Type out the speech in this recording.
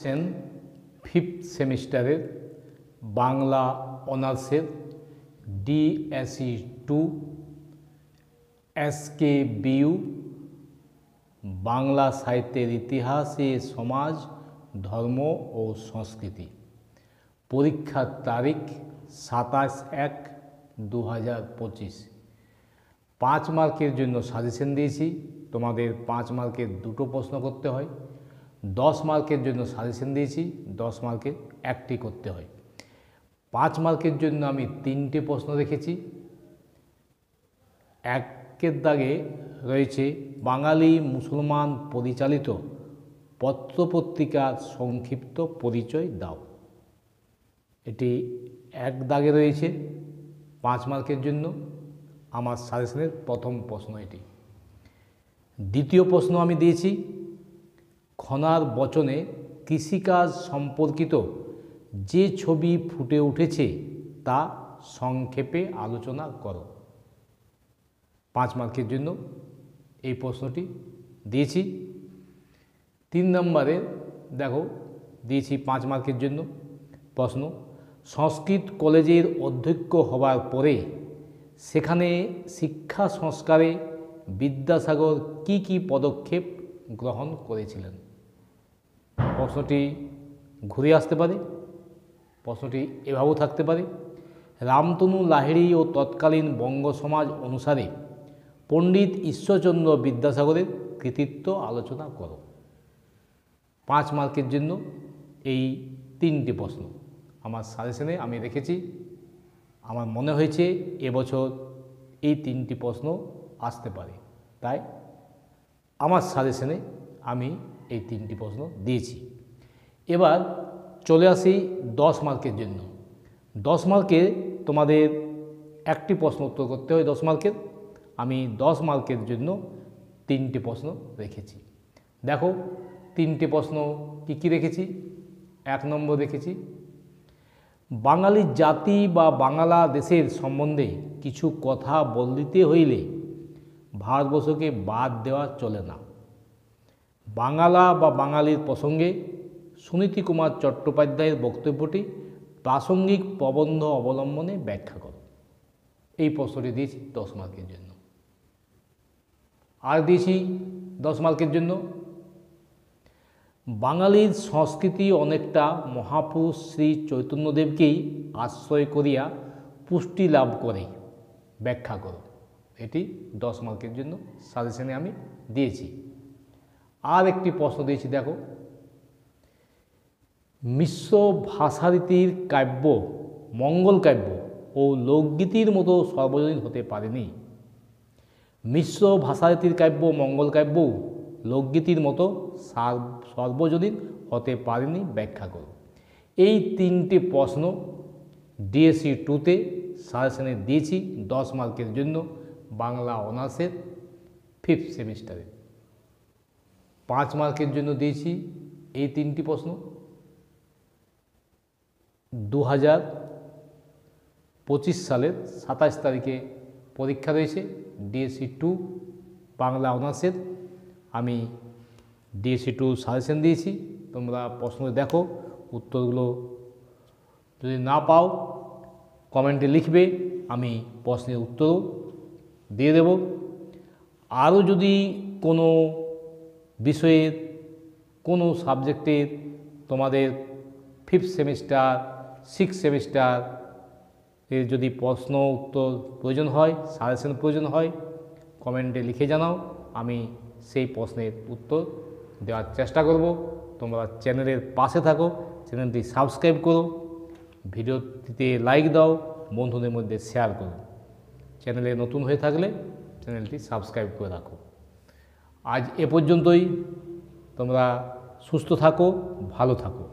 আছেন ফিফথ সেমিস্টারের বাংলা অনার্সের ডিএসই 2 SKBU বাংলা সাহিত্যের ইতিহাসে সমাজ ধর্ম ও সংস্কৃতি। পরীক্ষার তারিখ 27/1/2025। 5 মার্কের জন্য সাজেশন দিয়েছি। তোমাদের 5 মার্কের দুটো প্রশ্ন করতে হয়। 10 মার্কের জন্য সাজেশন দিয়েছি, 10 মার্কের একটি করতে হয়। 5 মার্কের জন্য আমি 3টে প্রশ্ন রেখেছি। একের দাগে রয়েছে বাঙালি মুসলমান পরিচালিত পত্রপত্রিকার সংক্ষিপ্ত পরিচয় দাও। এটি এক দাগে রয়েছে 5 মার্কের জন্য। আমার সাজেশনের প্রথম প্রশ্ন এটি। দ্বিতীয় প্রশ্ন আমি দিয়েছি খনার বচনে কৃষিকাজ সম্পর্কিত যে ছবি ফুটে উঠেছে তা সংক্ষেপে আলোচনা করো। 5 মার্কের জন্য এই প্রশ্নটি দিয়েছি। 3 নম্বরে দেখো দিয়েছি 5 মার্কের জন্য প্রশ্ন, সংস্কৃত কলেজের অধ্যক্ষ হবার পরে সেখানে শিক্ষা সংস্কারে বিদ্যাসাগর কি কি পদক্ষেপ গ্রহণ করেছিলেন। প্রশ্নটি ঘুরে আসতে পারে, প্রশ্নটি এভাবেও থাকতে পারে, রামতনু লাহিড়ী ও তৎকালীন বঙ্গ সমাজ অনুসারে পণ্ডিত ঈশ্বরচন্দ্র বিদ্যাসাগরের কৃতিত্ব আলোচনা করো। 5 মার্কের জন্য এই 3টি প্রশ্ন আমার সাজেশনে আমি রেখেছি। আমার মনে হয়েছে এবছর এই 3টি প্রশ্ন আসতে পারে, তাই আমার সাজেশনে আমি এই 3টি প্রশ্ন দিয়েছি। এবার চলে আসি 10 মার্কের জন্য। 10 মার্কে তোমাদের একটি প্রশ্ন উত্তর করতে হয়। 10 মার্কের আমি 10 মার্কের জন্য 3টি প্রশ্ন রেখেছি। দেখো 3টে প্রশ্ন কি কি রেখেছি। 1 নম্বর রেখেছি বাঙালি জাতি বা বাংলা দেশের সম্বন্ধে কিছু কথা বলিতে হইলে ভারতবর্ষকে বাদ দেওয়া চলে না। বাংলা বা বাঙালির প্রসঙ্গে সুনীতি কুমার চট্টোপাধ্যায়ের বক্তব্যটি প্রাসঙ্গিক প্রবন্ধ অবলম্বনে ব্যাখ্যা করো। এই প্রশ্নটি দিয়েছি 10 মার্কের জন্য। আর দিয়েছি 10 মার্কের জন্য বাঙালির সংস্কৃতি অনেকটা মহাপুরুষ শ্রী চৈতন্যদেবকেই আশ্রয় করিয়া পুষ্টি লাভ করে, ব্যাখ্যা করো। এটি 10 মার্কের জন্য সাজেশনে আমি দিয়েছি। আর একটি প্রশ্ন দিয়েছি, দেখো মিশ্র ভাষারীতির কাব্য মঙ্গল কাব্য ও লোকগীতির মতো সর্বজনীন হতে পারেনি। মিশ্র ভাষারীতির কাব্য মঙ্গল কাব্য লোকগীতির মতো সর্বজনীন হতে পারেনি, ব্যাখ্যা করো। এই 3টে প্রশ্ন ডিএসই 2তে সাজেশনে দিয়েছি 10 মার্কের জন্য বাংলা অনার্সের 5th সেমিস্টারে। 5 মার্কের জন্য দিয়েছি এই 3টি প্রশ্ন। 2025 সালের 27 তারিখে পরীক্ষা রয়েছে ডিএসই 2 বাংলা অনার্সের। আমি ডিএসই 2 সাজেশন দিয়েছি। তোমরা প্রশ্ন দেখো, উত্তরগুলো যদি না পাও কমেন্টে লিখবে, আমি প্রশ্নের উত্তরও দিয়ে দেব। আরও যদি কোনো বিষয়ের কোনো সাবজেক্টের তোমাদের 5th সেমিস্টার 6th সেমিস্টার এর যদি প্রশ্ন উত্তর প্রয়োজন হয়, সাজেশন প্রয়োজন হয়, কমেন্টে লিখে জানাও। আমি সেই প্রশ্নের উত্তর দেওয়ার চেষ্টা করব। তোমরা চ্যানেলের পাশে থাকো, চ্যানেলটি সাবস্ক্রাইব করো, ভিডিওটিতে লাইক দাও, বন্ধুদের মধ্যে শেয়ার করো। চ্যানেলে নতুন হয়ে থাকলে চ্যানেলটি সাবস্ক্রাইব করে রাখো। আজ এ পর্যন্তই। তোমরা সুস্থ থাকো, ভালো থাকো।